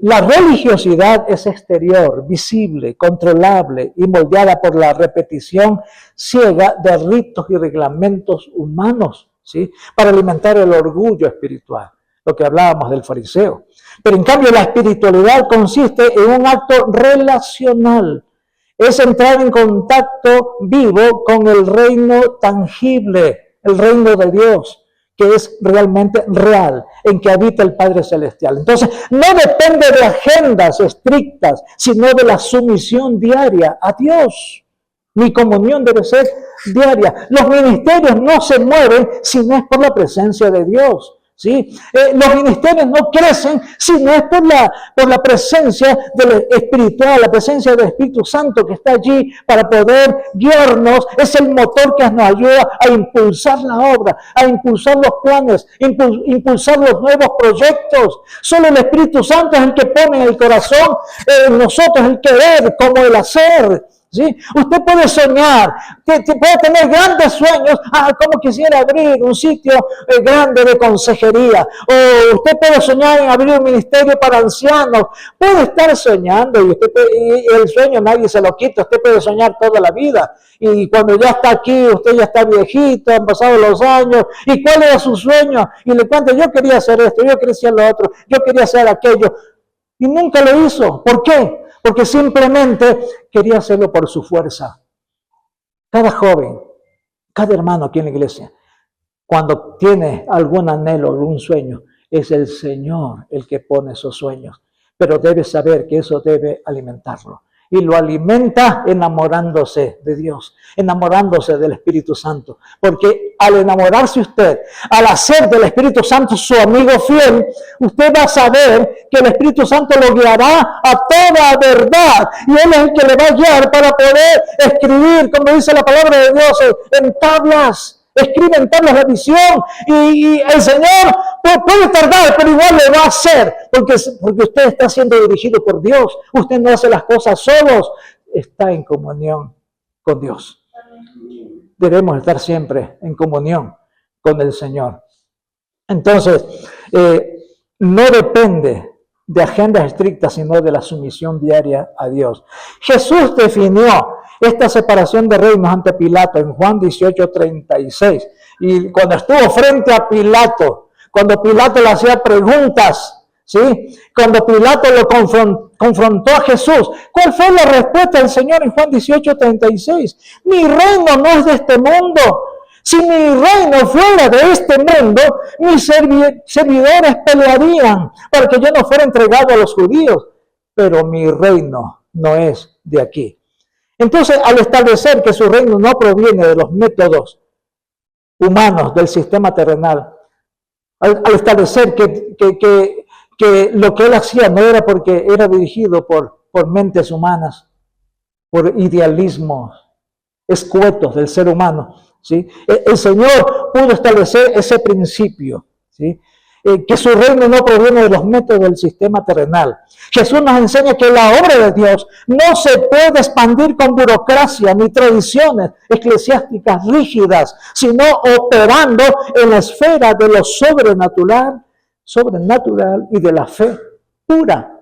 S1: La religiosidad es exterior, visible, controlable y moldeada por la repetición ciega de ritos y reglamentos humanos, ¿sí? Para alimentar el orgullo espiritual, lo que hablábamos del fariseo. Pero en cambio la espiritualidad consiste en un acto relacional. Es entrar en contacto vivo con el reino tangible, el reino de Dios, que es realmente real, en que habita el Padre Celestial. Entonces, no depende de agendas estrictas, sino de la sumisión diaria a Dios. Mi comunión debe ser diaria. Los ministerios no se mueven si no es por la presencia de Dios. ¿Sí? Los ministerios no crecen si no es por la presencia del espiritual, la presencia del Espíritu Santo que está allí para poder guiarnos. Es el motor que nos ayuda a impulsar la obra, a impulsar los planes, impulsar los nuevos proyectos. Solo el Espíritu Santo es el que pone en el corazón en nosotros el querer como el hacer. ¿Sí? Usted puede soñar, puede tener grandes sueños, como quisiera abrir un sitio grande de consejería, o usted puede soñar en abrir un ministerio para ancianos, puede estar soñando y el sueño nadie se lo quita, usted puede soñar toda la vida, y cuando ya está aquí, usted ya está viejito, han pasado los años, ¿y cuál era su sueño? Y le cuenta, yo quería hacer esto, yo quería hacer lo otro, yo quería hacer aquello, y nunca lo hizo. ¿Por qué? Porque simplemente quería hacerlo por su fuerza. Cada joven, cada hermano aquí en la iglesia, cuando tiene algún anhelo, algún sueño, es el Señor el que pone esos sueños. Pero debe saber que eso debe alimentarlo. Y lo alimenta enamorándose de Dios, enamorándose del Espíritu Santo. Porque al enamorarse usted, al hacer del Espíritu Santo su amigo fiel, usted va a saber que el Espíritu Santo lo guiará a toda verdad. Y Él es el que le va a guiar para poder escribir, como dice la palabra de Dios, en tablas. Escribe en tablas la visión y el Señor puede tardar, pero igual le va a hacer, porque usted está siendo dirigido por Dios. Usted no hace las cosas solos, está en comunión con Dios. Debemos estar siempre en comunión con el Señor. Entonces, no depende de agendas estrictas, sino de la sumisión diaria a Dios. Jesús definió esta separación de reinos ante Pilato en Juan 18:36. Y cuando estuvo frente a Pilato, cuando Pilato le hacía preguntas, ¿sí? Cuando Pilato lo confrontó a Jesús, ¿cuál fue la respuesta del Señor en Juan 18:36? Mi reino no es de este mundo. Si mi reino fuera de este mundo, mis servidores pelearían para que yo no fuera entregado a los judíos. Pero mi reino no es de aquí. Entonces, al establecer que su reino no proviene de los métodos humanos del sistema terrenal, al establecer que lo que él hacía no era porque era dirigido por mentes humanas, por idealismos escuetos del ser humano, ¿sí? El Señor pudo establecer ese principio, ¿sí? Que su reino no proviene de los métodos del sistema terrenal. Jesús nos enseña que la obra de Dios no se puede expandir con burocracia ni tradiciones eclesiásticas rígidas, sino operando en la esfera de lo sobrenatural y de la fe pura.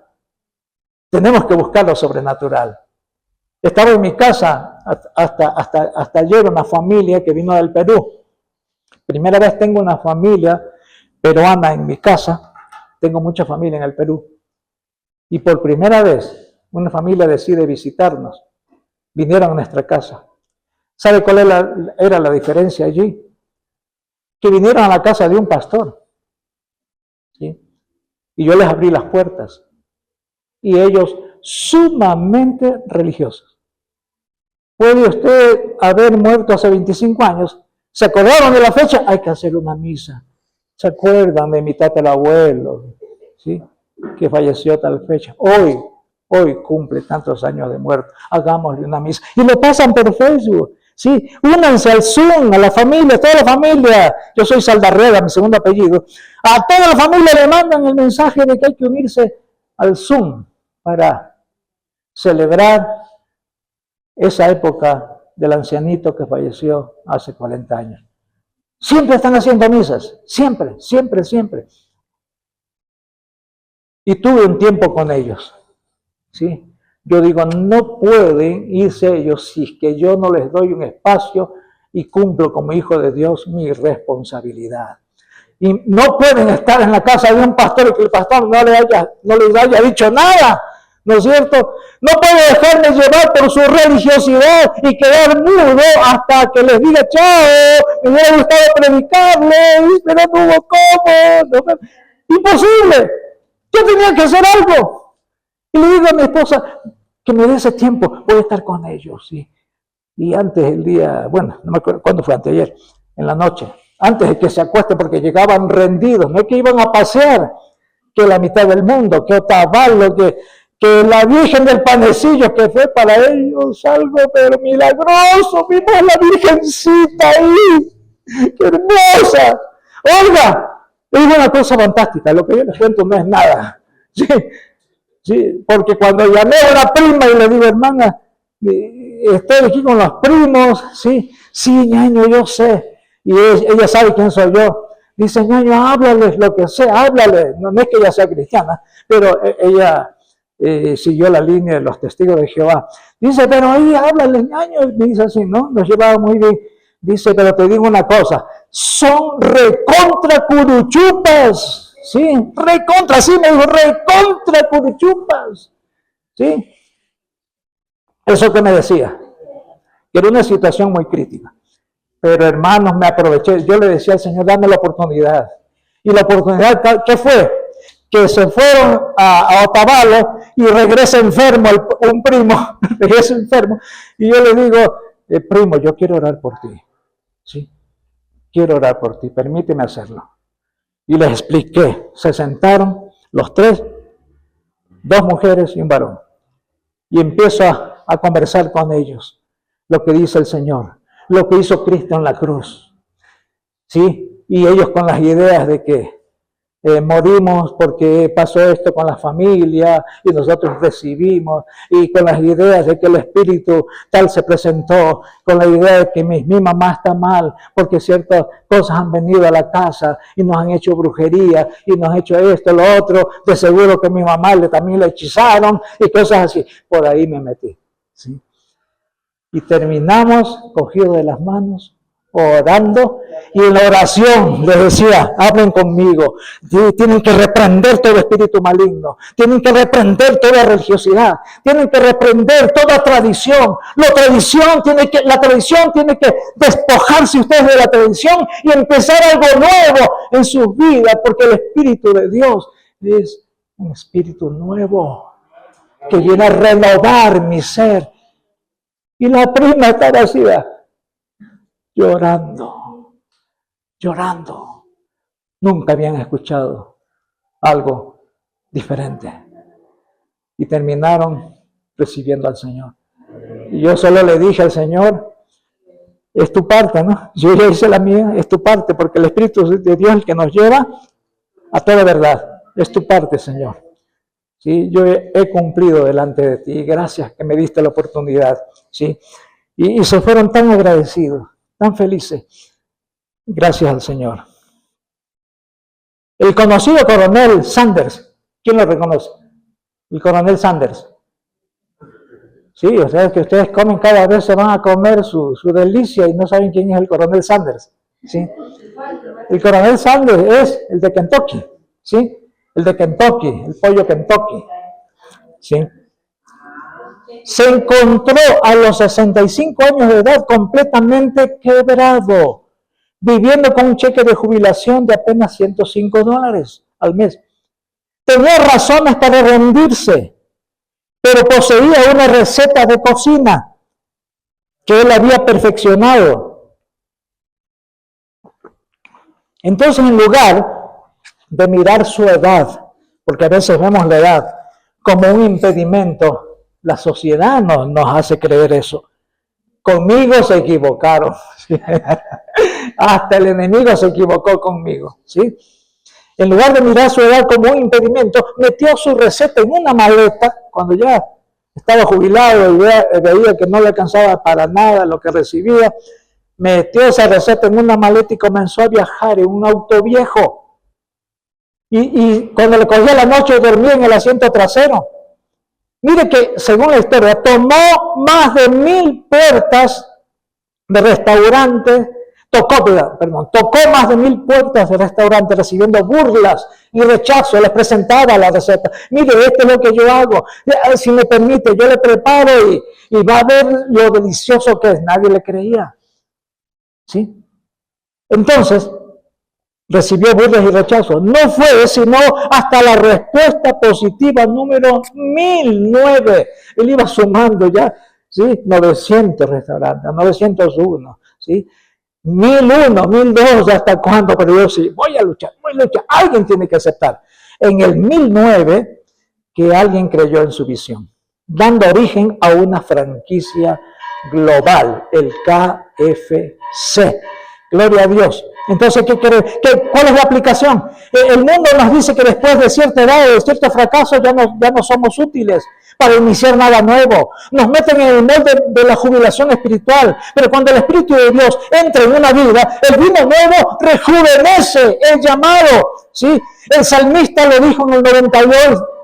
S1: Tenemos que buscar lo sobrenatural. Estaba en mi casa hasta ayer una familia que vino del Perú. Primera vez tengo una familia peruana en mi casa. Tengo mucha familia en el Perú. Y por primera vez una familia decide visitarnos. Vinieron a nuestra casa. ¿Sabe cuál era la diferencia allí? Que vinieron a la casa de un pastor, ¿sí? Y yo les abrí las puertas. Y ellos sumamente religiosos. Puede usted haber muerto hace 25 años. ¿Se acordaron de la fecha? Hay que hacer una misa. ¿Se acuerdan de mi tatarabuelo? ¿Sí? Que falleció tal fecha. Hoy cumple tantos años de muerto. Hagámosle una misa. Y lo pasan por Facebook. ¿Sí? Únanse al Zoom, a la familia, toda la familia. Yo soy Saldarrega, mi segundo apellido. A toda la familia le mandan el mensaje de que hay que unirse al Zoom para celebrar esa época del ancianito que falleció hace 40 años. Siempre están haciendo misas, siempre. Y tuve un tiempo con ellos, ¿sí? Yo digo, no pueden irse ellos si es que yo no les doy un espacio y cumplo como hijo de Dios mi responsabilidad. Y no pueden estar en la casa de un pastor y que el pastor no les haya dicho nada, ¿no es cierto? No puedo dejarme llevar por su religiosidad y quedar mudo hasta que les diga chao, me hubiera gustado predicarles, pero no hubo cómo. Imposible. Yo tenía que hacer algo. Y le digo a mi esposa que me dé ese tiempo, voy a estar con ellos, ¿sí? Y antes el día, bueno, no me acuerdo cuándo fue, anteayer, en la noche, antes de que se acuesten porque llegaban rendidos, no es que iban a pasear, que la mitad del mundo, que Otavalo, que la Virgen del Panecillo, que fue para ellos algo pero milagroso. Vimos a la Virgencita ahí, qué hermosa. Oiga, es una cosa fantástica, lo que yo les cuento no es nada. Sí, porque cuando llamé a una prima y le digo, hermana, estoy aquí con los primos, sí, ñaño, yo sé, y ella sabe quién soy yo. Dice, ñaño, háblales lo que sea, háblale. No es que ella sea cristiana, pero ella siguió la línea de los testigos de Jehová. Dice, pero ahí háblale, ñaño. Dice así, ¿no? Nos llevaba muy bien. Dice, pero te digo una cosa, son recontra curuchupas, ¿sí? Recontra, sí, me dijo, recontra curuchupas, ¿sí? Eso que me decía, que era una situación muy crítica. Pero hermanos, me aproveché, yo le decía al Señor, dame la oportunidad. Y la oportunidad, ¿qué fue? Que se fueron a Otavalo y regresa enfermo, un primo, regresa enfermo. Y yo le digo, primo, yo quiero orar por ti. ¿Sí? Quiero orar por ti, permíteme hacerlo. Y les expliqué, se sentaron los tres, 2 mujeres y un varón. Y empiezo a conversar con ellos, lo que dice el Señor, lo que hizo Cristo en la cruz. ¿Sí? Y ellos con las ideas de que morimos porque pasó esto con la familia y nosotros recibimos, y con las ideas de que el espíritu tal se presentó, con la idea de que mi mamá está mal porque ciertas cosas han venido a la casa y nos han hecho brujería y nos han hecho esto, lo otro, de seguro que mi mamá también le hechizaron y cosas así. Por ahí me metí, ¿sí? Y terminamos cogidos de las manos, orando, y en la oración les decía, hablen conmigo, tienen que reprender todo espíritu maligno, tienen que reprender toda religiosidad, tienen que reprender toda tradición. La tradición tiene que despojarse ustedes de la tradición y empezar algo nuevo en sus vidas, porque el Espíritu de Dios es un espíritu nuevo que viene a renovar mi ser. Y la prima estaba así, llorando. Nunca habían escuchado algo diferente. Y terminaron recibiendo al Señor. Y yo solo le dije al Señor, es tu parte, ¿no? Yo ya hice la mía, es tu parte, porque el Espíritu de Dios es el que nos lleva a toda verdad. Es tu parte, Señor. ¿Sí? Yo he cumplido delante de ti. Gracias que me diste la oportunidad. ¿Sí? Y se fueron tan agradecidos, tan felices. Gracias al Señor. El conocido coronel Sanders. ¿Quién lo reconoce? El coronel Sanders. Sí, o sea, que ustedes comen cada vez, se van a comer su delicia y no saben quién es el coronel Sanders. ¿Sí? El coronel Sanders es el de Kentucky. ¿Sí? El de Kentucky, el pollo Kentucky. ¿Sí? Se encontró a los 65 años de edad completamente quebrado, viviendo con un cheque de jubilación de apenas $105 al mes. Tenía razones para rendirse, pero poseía una receta de cocina que él había perfeccionado. Entonces, en lugar de mirar su edad, porque a veces vemos la edad como un impedimento, la sociedad nos hace creer eso. Conmigo se equivocaron. Hasta el enemigo se equivocó conmigo. ¿Sí? En lugar de mirar su edad como un impedimento, metió su receta en una maleta cuando ya estaba jubilado y veía que no le alcanzaba para nada lo que recibía. Metió esa receta en una maleta y comenzó a viajar en un auto viejo. Y cuando le cogía la noche dormía en el asiento trasero. Mire que, según la historia, tomó más de 1000 puertas de restaurantes, tocó más de 1000 puertas de restaurantes recibiendo burlas y rechazo. Les presentaba la receta. Mire, esto es lo que yo hago. Si me permite, yo le preparo y va a ver lo delicioso que es. Nadie le creía. ¿Sí? Entonces, recibió burlas y rechazo. No fue sino hasta la respuesta positiva número 1009. Él iba sumando ya, ¿sí? 900 restaurantes, 901, ¿sí? 1001, 1002, ¿hasta cuándo? Pero yo sí, voy a luchar. Alguien tiene que aceptar. En el 1009, que alguien creyó en su visión, dando origen a una franquicia global, el KFC. Gloria a Dios. Entonces, ¿cuál es la aplicación? El mundo nos dice que después de cierta edad, de cierto fracaso, ya no somos útiles para iniciar nada nuevo. Nos meten en el molde de la jubilación espiritual. Pero cuando el Espíritu de Dios entra en una vida, el vino nuevo rejuvenece el llamado. ¿Sí? El salmista lo dijo en el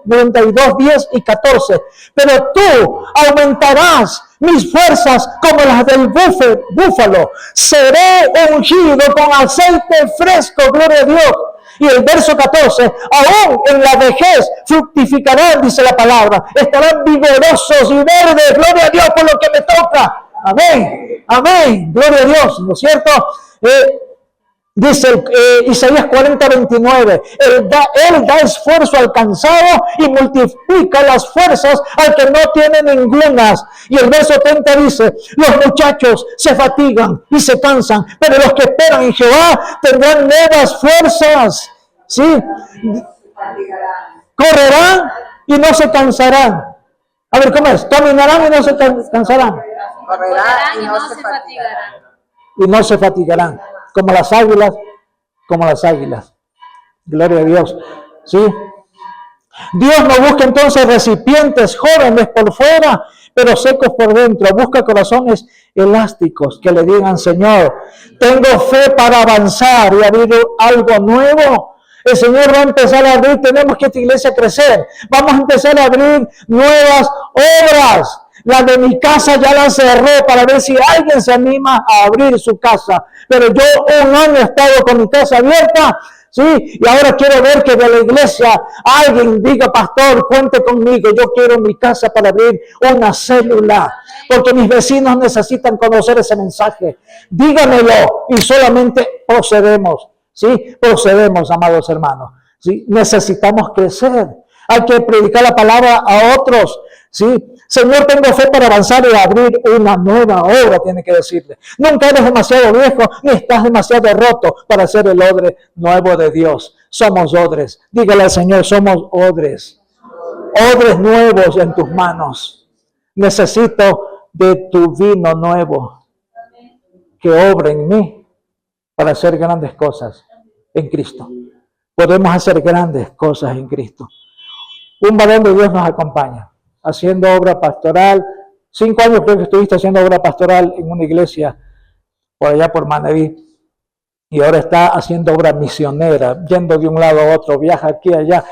S1: 92, 10 y 14. Pero tú aumentarás mis fuerzas como las del búfalo. Seré ungido con aceite fresco, gloria a Dios. Y el verso 14, aún en la vejez fructificarán, dice la palabra. Estarán vigorosos y verdes, gloria a Dios por lo que me toca. Amén, amén, gloria a Dios, ¿no es cierto? Dice Isaías 40:29, él da esfuerzo al cansado y multiplica las fuerzas al que no tiene ningunas. Y el verso 30 dice, los muchachos se fatigan y se cansan, pero los que esperan en Jehová tendrán nuevas fuerzas. ¿Sí? Correrán y no se cansarán. A ver, ¿cómo es? Caminarán y no se cansarán.
S2: Correrán y no se fatigarán.
S1: Y no se fatigarán. Como las águilas. Gloria a Dios. ¿Sí? Dios no busca entonces recipientes jóvenes por fuera, pero secos por dentro. Busca corazones elásticos que le digan, Señor, tengo fe para avanzar y abrir algo nuevo. El Señor va a empezar a abrir, tenemos que esta iglesia crecer. Vamos a empezar a abrir nuevas obras. La de mi casa ya la cerré para ver si alguien se anima a abrir su casa. Pero yo un año he estado con mi casa abierta, ¿sí? Y ahora quiero ver que de la iglesia alguien diga, pastor, cuente conmigo. Yo quiero mi casa para abrir una célula. Porque mis vecinos necesitan conocer ese mensaje. Dígamelo y solamente procedemos. ¿Sí? Procedemos, amados hermanos. ¿Sí? Necesitamos crecer. Hay que predicar la palabra a otros. ¿Sí? Señor, tengo fe para avanzar y abrir una nueva obra, tiene que decirle. Nunca eres demasiado viejo ni estás demasiado roto para ser el odre nuevo de Dios. Somos odres. Dígale al Señor, somos odres. Odres nuevos en tus manos. Necesito de tu vino nuevo que obre en mí para hacer grandes cosas en Cristo. Podemos hacer grandes cosas en Cristo. Un varón de Dios nos acompaña, haciendo obra pastoral. 5 años creo que estuviste haciendo obra pastoral en una iglesia por allá por Manaví. Y ahora está haciendo obra misionera, yendo de un lado a otro, viaja aquí y allá.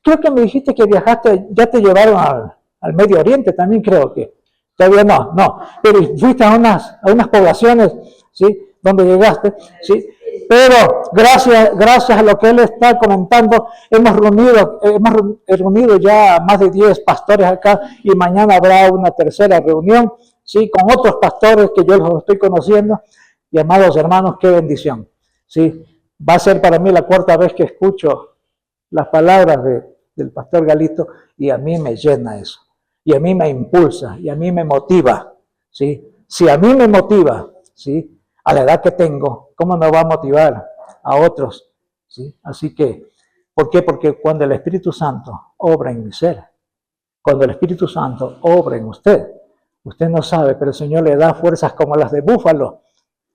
S1: Creo que me dijiste que viajaste, ya te llevaron al Medio Oriente también, creo que. Todavía no. Pero fuiste a unas poblaciones, ¿sí? Donde llegaste, ¿sí? Pero gracias a lo que él está comentando, hemos reunido ya más de 10 pastores acá y mañana habrá una tercera reunión, ¿sí? Con otros pastores que yo los estoy conociendo. Y amados hermanos, qué bendición, ¿sí? Va a ser para mí la 4ª vez que escucho las palabras del pastor Galito y a mí me llena eso. Y a mí me impulsa, y a mí me motiva, ¿sí? Si a mí me motiva, ¿sí? A la edad que tengo, ¿cómo me va a motivar a otros? ¿Sí? Así que, ¿por qué? Porque cuando el Espíritu Santo obra en mi ser, cuando el Espíritu Santo obra en usted no sabe, pero el Señor le da fuerzas como las de búfalo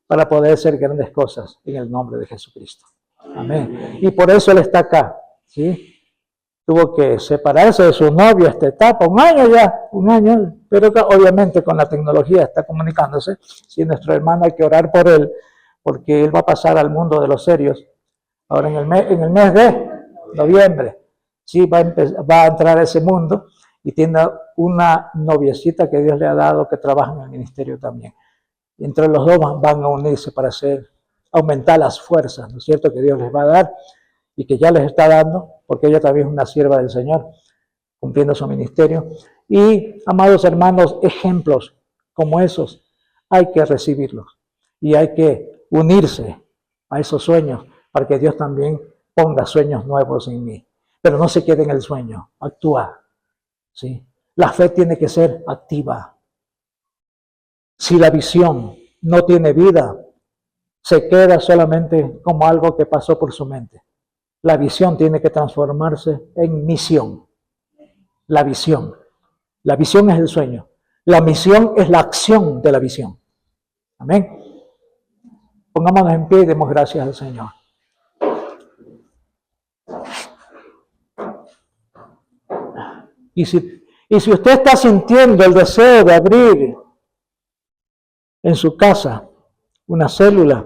S1: para poder hacer grandes cosas en el nombre de Jesucristo. Amén. Y por eso Él está acá, ¿sí? Tuvo que separarse de su novio a esta etapa, un año, pero obviamente con la tecnología está comunicándose. Si nuestro hermano hay que orar por él, porque él va a pasar al mundo de los serios. Ahora en el mes de noviembre, sí, va a entrar a ese mundo y tiene una noviecita que Dios le ha dado que trabaja en el ministerio también. Y entre los dos van a unirse para aumentar las fuerzas, ¿no es cierto?, que Dios les va a dar y que ya les está dando, porque ella también es una sierva del Señor, cumpliendo su ministerio. Y, amados hermanos, ejemplos como esos hay que recibirlos y hay que unirse a esos sueños para que Dios también ponga sueños nuevos en mí. Pero no se quede en el sueño, actúa, ¿sí? La fe tiene que ser activa. Si la visión no tiene vida, se queda solamente como algo que pasó por su mente. La visión tiene que transformarse en misión. La visión es el sueño. La misión es la acción de la visión. Amén. Pongámonos en pie y demos gracias al Señor. Y si usted está sintiendo el deseo de abrir en su casa una célula,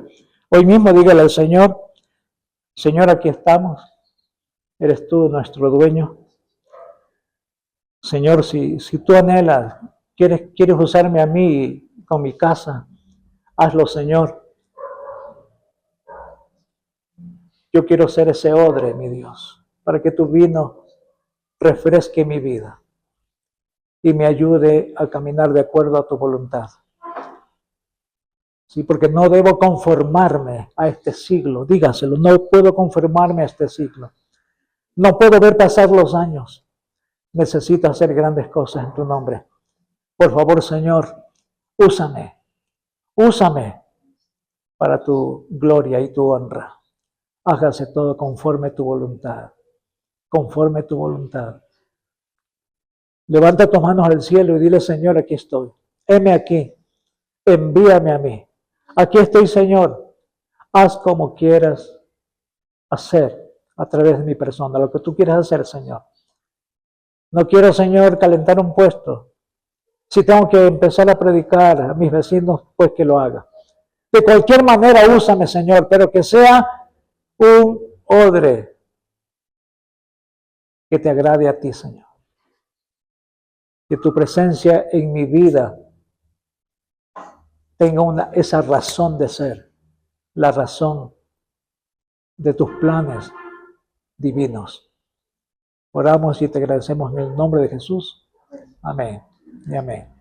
S1: hoy mismo dígale al Señor, Señor, aquí estamos, eres tú nuestro dueño. Señor, si tú anhelas, quieres usarme a mí con mi casa, hazlo, Señor. Yo quiero ser ese odre, mi Dios, para que tu vino refresque mi vida y me ayude a caminar de acuerdo a tu voluntad. Sí, porque no debo conformarme a este siglo. Dígaselo, no puedo conformarme a este siglo. No puedo ver pasar los años. Necesito hacer grandes cosas en tu nombre. Por favor, Señor, úsame para tu gloria y tu honra. Hágase todo conforme tu voluntad. Conforme tu voluntad. Levanta tus manos al cielo y dile, Señor, aquí estoy. Heme aquí. Envíame a mí. Aquí estoy, Señor. Haz como quieras hacer a través de mi persona, lo que tú quieras hacer, Señor. No quiero, Señor, calentar un puesto. Si tengo que empezar a predicar a mis vecinos, pues que lo haga. De cualquier manera, úsame, Señor, pero que sea un odre que te agrade a ti, Señor. Que tu presencia en mi vida tenga esa razón de ser, la razón de tus planes divinos. Oramos y te agradecemos en el nombre de Jesús. Amén y amén.